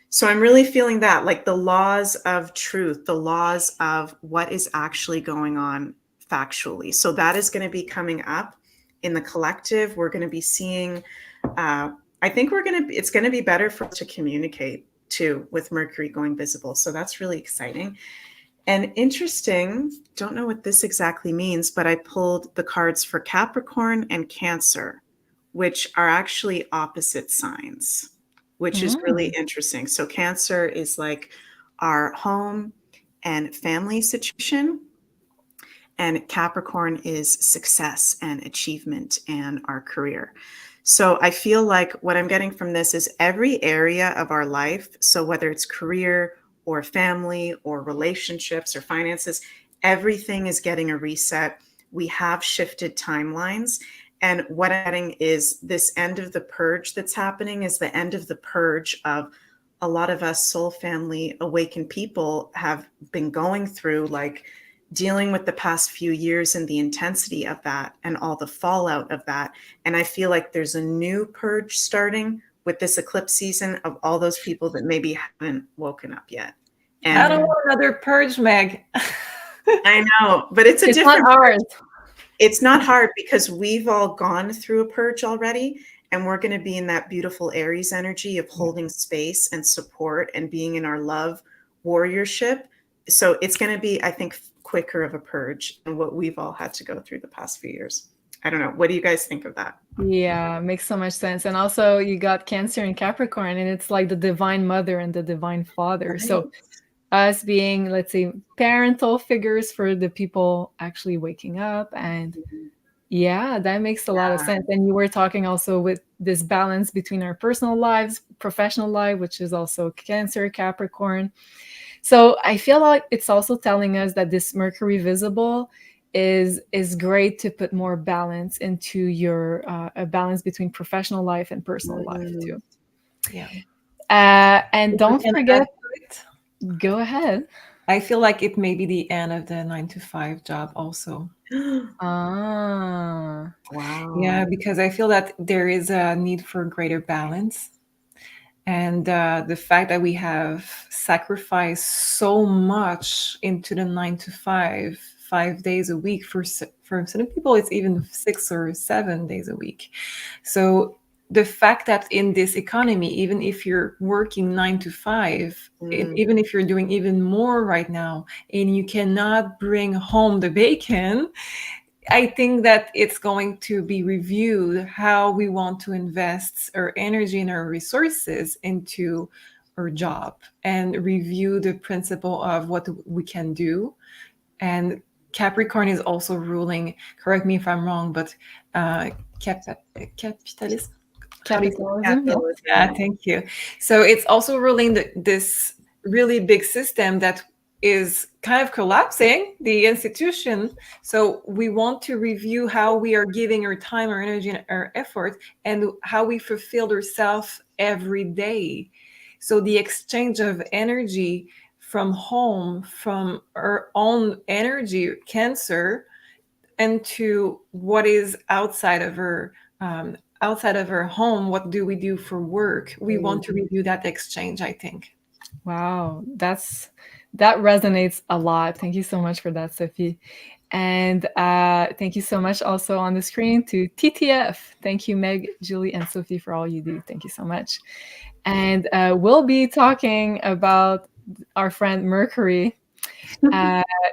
So I'm really feeling that, like the laws of truth, the laws of what is actually going on factually. So that is going to be coming up in the collective. We're going to be seeing, I think it's going to be better for us to communicate too with Mercury going visible. So that's really exciting. And interesting, don't know what this exactly means, but I pulled the cards for Capricorn and Cancer, which are actually opposite signs, which is really interesting. So Cancer is like our home and family situation, and Capricorn is success and achievement and our career. So I feel like what I'm getting from this is every area of our life, so whether it's career or family or relationships or finances, everything is getting a reset. We have shifted timelines. And what I'm getting is this end of the purge that's happening is the end of the purge of a lot of us soul family awakened people have been going through, like dealing with the past few years and the intensity of that and all the fallout of that. And I feel like there's a new purge starting with this eclipse season of all those people that maybe haven't woken up yet. And I don't want another purge, Meg. I know, but it's different not hard. It's not hard because we've all gone through a purge already, and we're going to be in that beautiful Aries energy of holding space and support and being in our love warriorship. So it's going to be, I think, quicker of a purge than what we've all had to go through the past few years. I don't know. What do you guys think of that? Yeah, makes so much sense. And also you got Cancer and Capricorn, and it's like the divine mother and the divine father. Right. So us being, let's say, parental figures for the people actually waking up. And yeah, that makes a lot of sense. And you were talking also with this balance between our personal lives, professional life, which is also Cancer, Capricorn. So I feel like it's also telling us that this Mercury visible is great to put more balance into your a balance between professional life and personal life too. Yeah. And If I don't can forget, add to it, go ahead. I feel like it may be the end of the 9 to 5 job also. Ah, Yeah, Wow. because I feel that there is a need for greater balance. And the fact that we have sacrificed so much into the 9 to 5, 5 days a week, for certain people, it's even 6 or 7 days a week. So the fact that in this economy, even if you're working 9 to 5, even if you're doing even more right now, and you cannot bring home the bacon, I think that it's going to be reviewed how we want to invest our energy and our resources into our job, and review the principle of what we can do. And Capricorn is also ruling, correct me if I'm wrong, but capitalism. How do you say it? capitalism. Yeah. Yeah, thank you. So it's also ruling this really big system that is kind of collapsing the institution. So we want to review how we are giving our time, our energy, and our effort, and how we fulfill ourselves every day. So the exchange of energy from home, from our own energy, Cancer, into what is outside of our home. What do we do for work? We want to review that exchange, I think. Wow, that resonates a lot. Thank you so much for that, Sophie. And thank you so much also on the screen to TTF. Thank you, Meg, Julie, and Sophie, for all you do. Thank you so much. And we'll be talking about our friend Mercury.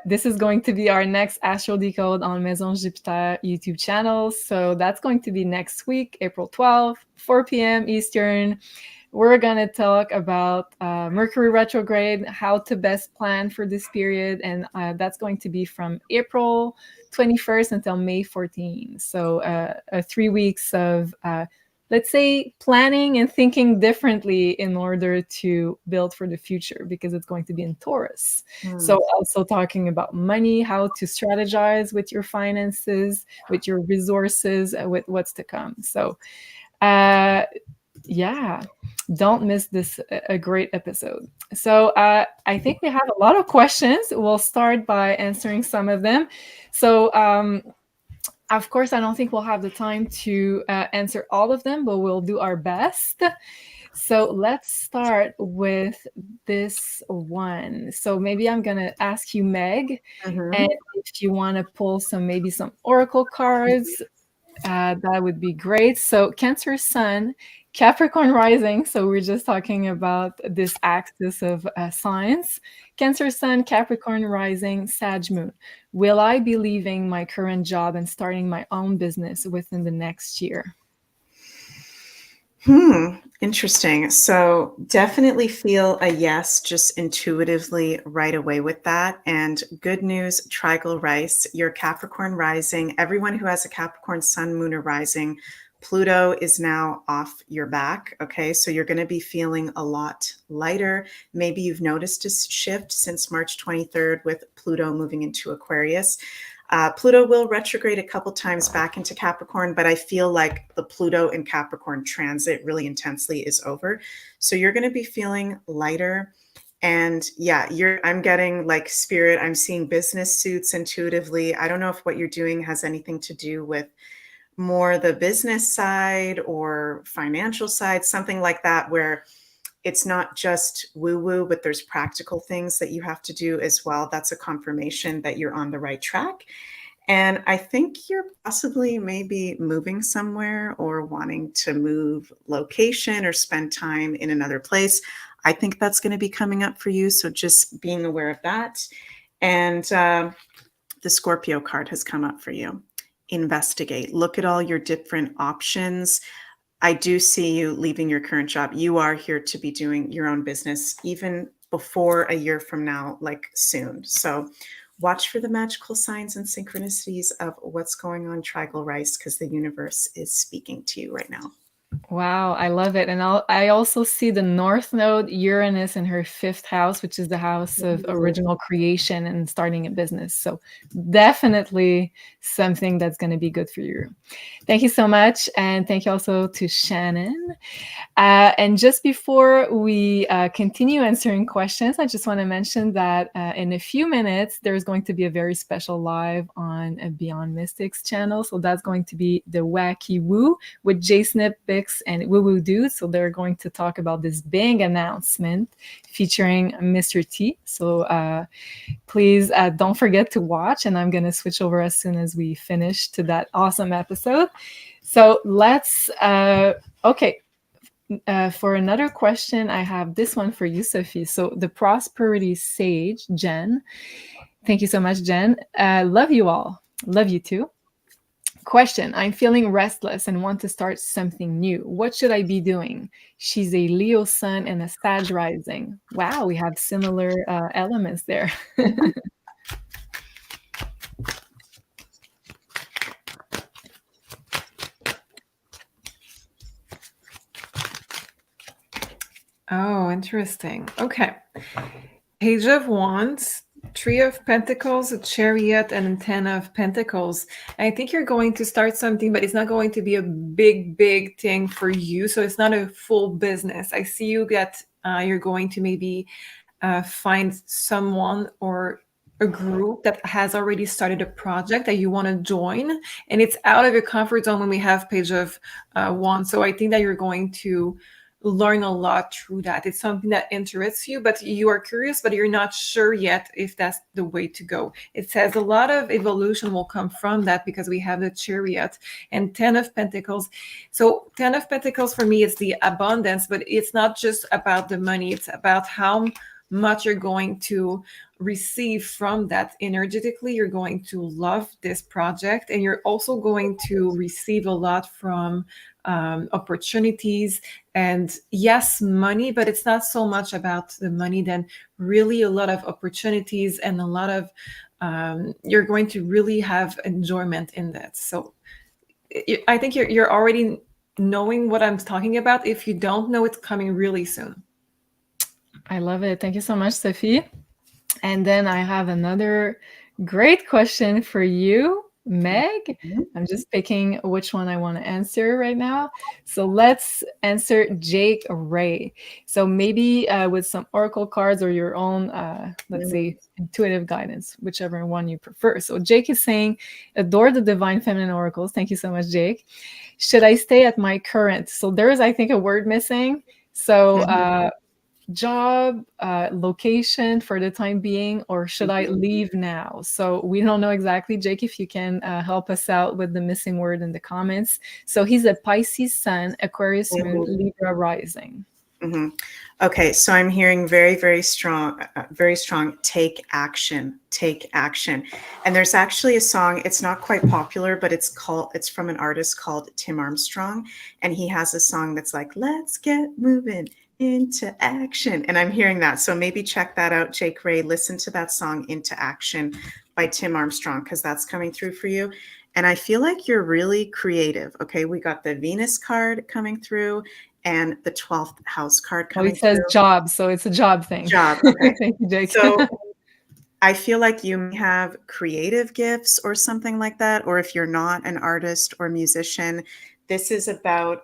This is going to be our next Astro Decode on Maison Jupiter YouTube channel. So that's going to be next week, April 12th, 4 p.m. Eastern. We're going to talk about Mercury retrograde, how to best plan for this period. And that's going to be from April 21st until May 14th. So 3 weeks of, let's say, planning and thinking differently in order to build for the future, because it's going to be in Taurus. So also talking about money, how to strategize with your finances, with your resources, with what's to come. So yeah, don't miss this, a great episode. So I think we have a lot of questions. We'll start by answering some of them. So of course, I don't think we'll have the time to answer all of them, but we'll do our best. So let's start with this one. So maybe I'm going to ask you, Meg, and if you want to pull maybe some oracle cards, that would be great. So Cancer Sun, Capricorn rising. So we're just talking about this axis of signs. Cancer Sun, Capricorn rising, Sag Moon. Will I be leaving my current job and starting my own business within the next year? Interesting. So definitely feel a yes, just intuitively right away with that. And good news, Trigal Rice, your Capricorn rising, everyone who has a Capricorn sun, moon, or rising, Pluto is now off your back. Okay. So you're going to be feeling a lot lighter. Maybe you've noticed a shift since March 23rd with Pluto moving into Aquarius. Pluto will retrograde a couple times back into Capricorn, but I feel like the Pluto and Capricorn transit really intensely is over. So you're going to be feeling lighter. And yeah, I'm getting like spirit. I'm seeing business suits intuitively. I don't know if what you're doing has anything to do with more the business side or financial side, something like that, where it's not just woo-woo, but there's practical things that you have to do as well. That's a confirmation that you're on the right track. And I think you're possibly maybe moving somewhere or wanting to move location or spend time in another place. I think that's going to be coming up for you. So just being aware of that. And the Scorpio card has come up for you. Investigate. Look at all your different options. I do see you leaving your current job. You are here to be doing your own business, even before a year from now, like soon. So watch for the magical signs and synchronicities of what's going on, Trigal Rice, because the universe is speaking to you right now. Wow, I love it. And I also see the North Node, Uranus in her 5th house, which is the house of original creation and starting a business. So definitely something that's going to be good for you. Thank you so much. And thank you also to Shannon. And just before we continue answering questions, I just want to mention that in a few minutes, there's going to be a very special live on Beyond Mystics channel. So that's going to be the Wacky Woo with J Snip, Bix, and Woo Woo Dude. So they're going to talk about this big announcement featuring Mr. T. So please don't forget to watch. And I'm going to switch over as soon as we finish to that awesome episode. So let's, okay. For another question, I have this one for you, Sophie. So the prosperity sage, Jen. Thank you so much, Jen. Love you all. Love you too. Question: I'm feeling restless and want to start something new. What should I be doing? She's a Leo sun and a Sag rising. Wow, we have similar elements there. Oh, interesting. Okay. Page of Wands, Three of Pentacles, a Chariot, and 10 of Pentacles. I think you're going to start something, but it's not going to be a big thing for you. So it's not a full business. I see you get, you're going to maybe find someone or a group that has already started a project that you want to join, and it's out of your comfort zone when we have Page of Wands. So I think that you're going to learn a lot through that. It's something that interests you, but you are curious, but you're not sure yet if that's the way to go. It says a lot of evolution will come from that because we have the Chariot and 10 of Pentacles. So 10 of Pentacles for me is the abundance, but it's not just about the money. It's about how much you're going to receive from that energetically. You're going to love this project, and you're also going to receive a lot from opportunities and yes, money, but it's not so much about the money, then really a lot of opportunities and a lot of you're going to really have enjoyment in that. So I think you're already knowing what I'm talking about. If you don't know, it's coming really soon. I love it. Thank you so much, Sophie. And then I have another great question for you, Meg. I'm just picking which one I want to answer right now. So let's answer Jake Ray. So maybe with some oracle cards or your own, let's say, intuitive guidance, whichever one you prefer. So Jake is saying, adore the divine feminine oracles. Thank you so much, Jake. Should I stay at my current? So there is, I think, a word missing. So job, location for the time being, or should I leave now? So we don't know exactly. Jake, if you can help us out with the missing word in the comments. So he's a Pisces sun, Aquarius moon, Libra rising. Okay, so I'm hearing very strong, take action, And there's actually a song, it's not quite popular, but it's from an artist called Tim Armstrong. And he has a song that's like, let's get moving into action. And I'm hearing that. So maybe check that out, Jake Ray. Listen to that song, Into Action by Tim Armstrong, because that's coming through for you. And I feel like you're really creative. Okay, we got the Venus card coming through and the 12th house card coming through. It says job, so it's a job thing. Job, okay. Thank you, Jake. So I feel like you may have creative gifts or something like that. Or if you're not an artist or musician, this is about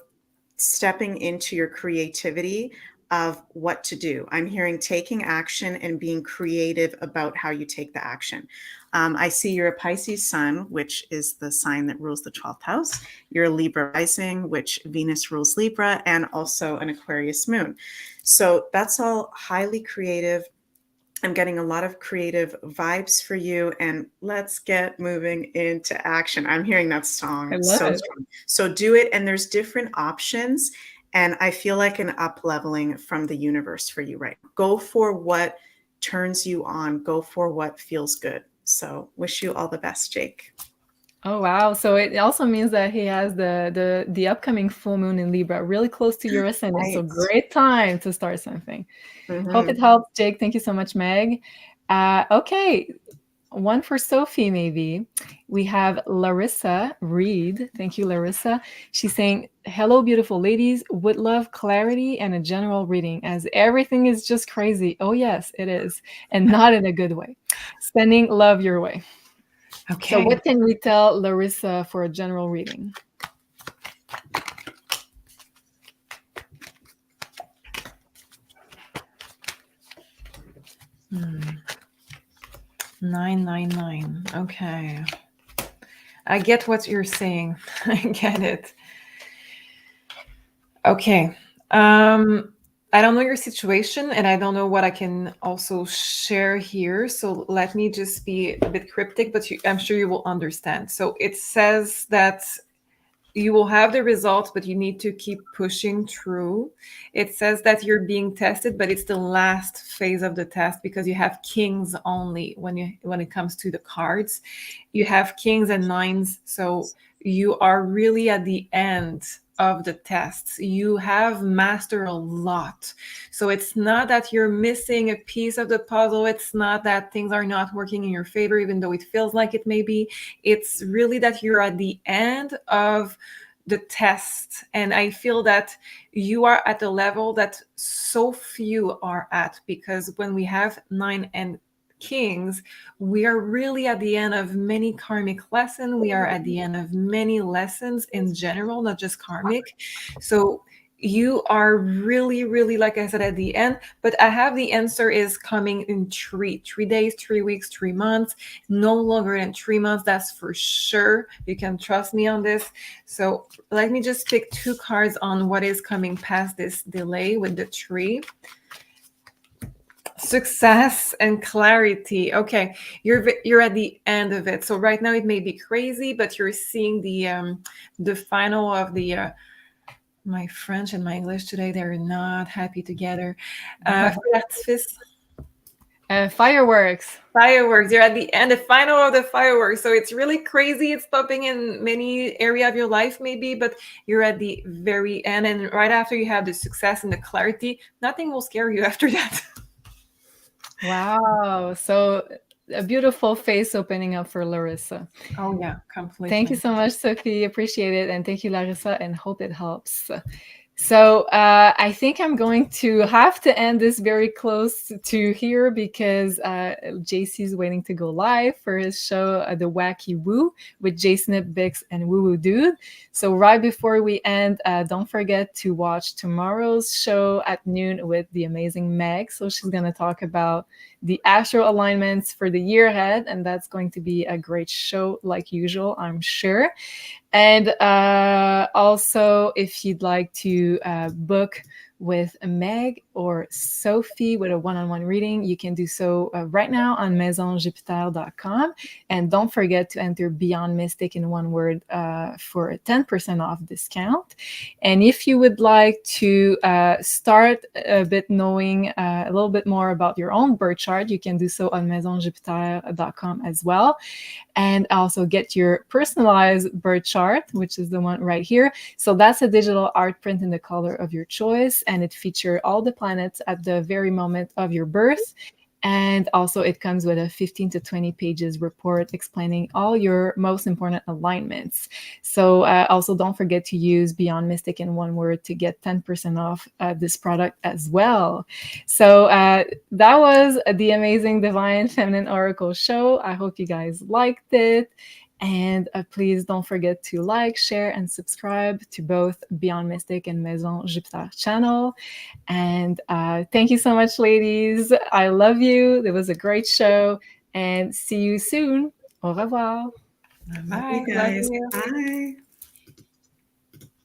stepping into your creativity of what to do. I'm hearing taking action and being creative about how you take the action. I see you're a Pisces sun, which is the sign that rules the 12th house. You're a Libra rising, which Venus rules Libra, and also an Aquarius moon. So that's all highly creative. I'm getting a lot of creative vibes for you, and let's get moving into action. I'm hearing that song. I love it. Strong. So do it. And there's different options. And I feel like an up leveling from the universe for you right now. Go for what turns you on. Go for what feels good. So wish you all the best, Jake. Oh, wow. So it also means that he has the upcoming full moon in Libra, really close to your ascendant. Right. So great time to start something. Hope it helps, Jake. Thank you so much, Meg. Okay. one for Sophie, maybe. We have Larissa Reed. Thank you, Larissa. She's saying, hello, beautiful ladies. Would love clarity and a general reading, as everything is just crazy. Oh, yes, it is. And not in a good way. Sending love your way. Okay. So what can we tell Larissa for a general reading? Hmm. 999. Okay. I get what you're saying. I get it. Okay. I don't know your situation, and I don't know what I can also share here. So let me just be a bit cryptic, but I'm sure you will understand. So it says that you will have the results, but you need to keep pushing through. It says that you're being tested, but it's the last phase of the test because you have kings only when it comes to the cards. You have kings and nines, so you are really at the end of the tests. You have mastered a lot. So it's not that you're missing a piece of the puzzle. It's not that things are not working in your favor, even though it feels like it may be. It's really that you're at the end of the test. And I feel that you are at a level that so few are at, because when we have 9 and kings, we are really at the end of many karmic lessons. We are at the end of many lessons in general, not just karmic. So you are really, really, like I said, at the end. But I have the answer is coming in 3 days, 3 weeks, 3 months, no longer than 3 months. That's for sure. You can trust me on this. So let me just pick 2 cards on what is coming past this delay with the 3. Success and clarity. Okay, you're at the end of it. So right now it may be crazy, but you're seeing the final of the my French and my English today, they're not happy together. Fireworks. Fireworks. You're at the end, the final of the fireworks. So it's really crazy. It's popping in many area of your life, maybe, but you're at the very end. And right after you have the success and the clarity, nothing will scare you after that. Wow. So a beautiful face opening up for Larissa. Oh, yeah, completely. Thank you so much, Sophie. Appreciate it. And thank you, Larissa, and hope it helps. So I think I'm going to have to end this very close to here because JC's waiting to go live for his show, The Wacky Woo, with Jason Bix and Woo Woo Dude. So right before we end, don't forget to watch tomorrow's show at noon with the amazing Meg. So she's going to talk about the astral alignments for the year ahead, and that's going to be a great show like usual, I'm sure. And also, if you'd like to book with Meg or Sophie with a one-on-one reading, you can do so right now on maisonjupiter.com. And don't forget to enter Beyond Mystic in one word for a 10% off discount. And if you would like to start a bit knowing a little bit more about your own birth chart, you can do so on maisonjupiter.com as well. And also get your personalized birth chart, which is the one right here. So that's a digital art print in the color of your choice, and it features all the planets at the very moment of your birth. And also it comes with a 15 to 20 pages report explaining all your most important alignments. So also don't forget to use Beyond Mystic in one word to get 10% off this product as well. So that was the amazing Divine Feminine Oracle show. I hope you guys liked it. And please don't forget to like, share, and subscribe to both Beyond Mystic and Maison Jupiter channel. And thank you so much, ladies. I love you. It was a great show. And see you soon. Au revoir. Bye. Love you guys. Bye.